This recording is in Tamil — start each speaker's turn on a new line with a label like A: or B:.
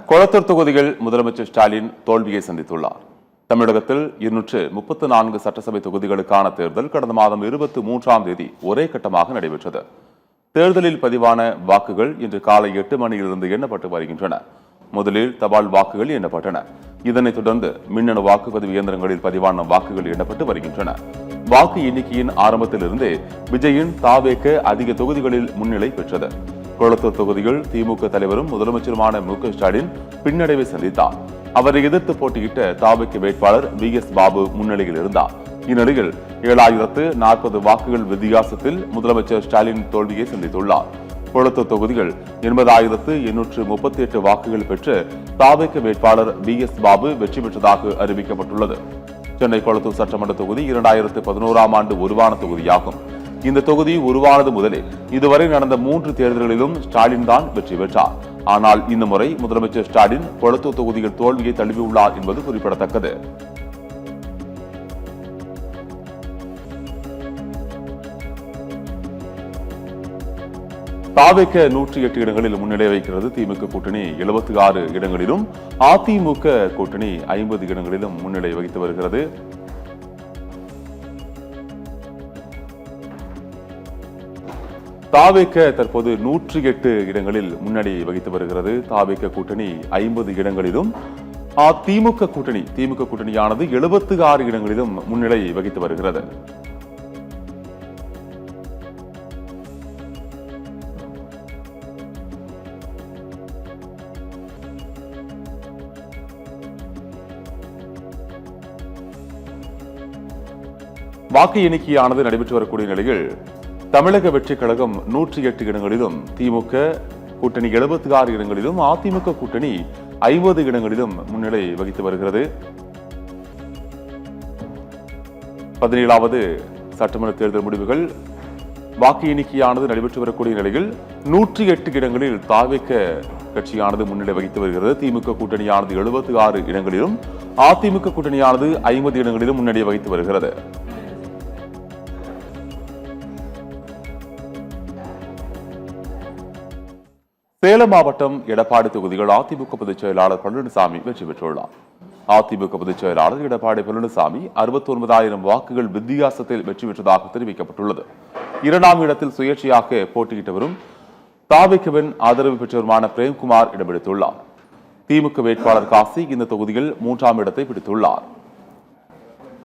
A: கொளத்தூர் தொகுதியில் முதலமைச்சர் ஸ்டாலின் தோல்வியை சந்தித்துள்ளார். தமிழகத்தில் 234 சட்டசபை தொகுதிகளுக்கான தேர்தல் கடந்த மாதம் 23ஆம் தேதி ஒரே கட்டமாக நடைபெற்றது. தேர்தலில் பதிவான வாக்குகள் இன்று காலை 8 மணியிலிருந்து எண்ணப்பட்டு வருகின்றன. முதலில் தபால் வாக்குகள் எண்ணப்பட்டன. இதனைத் தொடர்ந்து மின்னணு வாக்குப்பதிவு இயந்திரங்களில் பதிவான வாக்குகள் எண்ணப்பட்டு வருகின்றன. வாக்கு எண்ணிக்கையின் ஆரம்பத்திலிருந்தே விஜயின் தாவேக அதிக தொகுதிகளில் முன்னிலை பெற்றது. கொளத்தூர் தொகுதியில் திமுக தலைவரும் முதலமைச்சருமான மு.க. ஸ்டாலின் பின்னடைவை சந்தித்தார். அவரை எதிர்த்து போட்டியிட்ட தாவேக வேட்பாளர் VS பாபு முன்னிலையில் இருந்தார். இந்நிலையில் 7040 வாக்குகள் வித்தியாசத்தில் முதலமைச்சர் ஸ்டாலின் தோல்வியை சந்தித்துள்ளார். கொளத்தூர் தொகுதிகள் 80,838 வாக்குகள் பெற்று தாவேக வேட்பாளர் VS பாபு வெற்றி பெற்றதாக அறிவிக்கப்பட்டுள்ளது. சென்னை கொளத்தூர் சட்டமன்ற தொகுதி 2011ஆம் ஆண்டு உருவான தொகுதியாகும். இந்த தொகுதி உருவானது முதலே இதுவரை நடந்த 3 தேர்தல்களிலும் ஸ்டாலின் தான் வெற்றி பெற்றார். ஆனால் இந்த முறை முதலமைச்சர் ஸ்டாலின் கொளத்தூர் தொகுதியில் தோல்வியை தழுவியுள்ளார் என்பது குறிப்பிடத்தக்கது. தாவேக 108 இடங்களில் முன்னிலை வைக்கிறது. திமுக கூட்டணி 76 இடங்களிலும், அதிமுக கூட்டணி 50 இடங்களிலும் முன்னிலை வகித்து வருகிறது. தாவேக தற்போது 108 இடங்களில் முன்னணி வகித்து வருகிறது. தாவேக கூட்டணி 50 இடங்களிலும், திமுக கூட்டணியானது 76 இடங்களிலும் முன்னிலை வகித்து வருகிறது. வாக்கு எண்ணிக்கையானது நடைபெற்று வரக்கூடிய நிலையில் தமிழக வெற்றிக் கழகம் 108 இடங்களிலும், திமுக கூட்டணி 76 இடங்களிலும், அதிமுக கூட்டணி 50 இடங்களிலும் முன்னிலை வகித்து வருகிறது. 17வது சட்டமன்ற தேர்தல் முடிவுகள் வாக்கு எண்ணிக்கையானது நடைபெற்று வரக்கூடிய நிலையில் 108 இடங்களில் தாவேக கட்சியானது முன்னிலை வகித்து வருகிறது. திமுக கூட்டணியானது 76 இடங்களிலும், அதிமுக கூட்டணியானது 50 இடங்களிலும் முன்னிலை வகித்து வருகிறது. சேலம் மாவட்டம் எடப்பாடி தொகுதிகள் அதிமுக பொதுச் செயலாளர் பழனிசாமி வெற்றி பெற்றுள்ளார். அதிமுக பொதுச் செயலாளர் எடப்பாடி பழனிசாமி 69,000 வாக்குகள் வித்தியாசத்தில் வெற்றி பெற்றதாக தெரிவிக்கப்பட்டுள்ளது. 2ஆம் இடத்தில் சுயேட்சையாக போட்டியிட்டு வரும் தாவேகவின் ஆதரவு பெற்றவருமான பிரேம்குமார் இடம்பிடித்துள்ளார். திமுக வேட்பாளர் காசி இந்த தொகுதியில் 3ஆம் இடத்தை பிடித்துள்ளார்.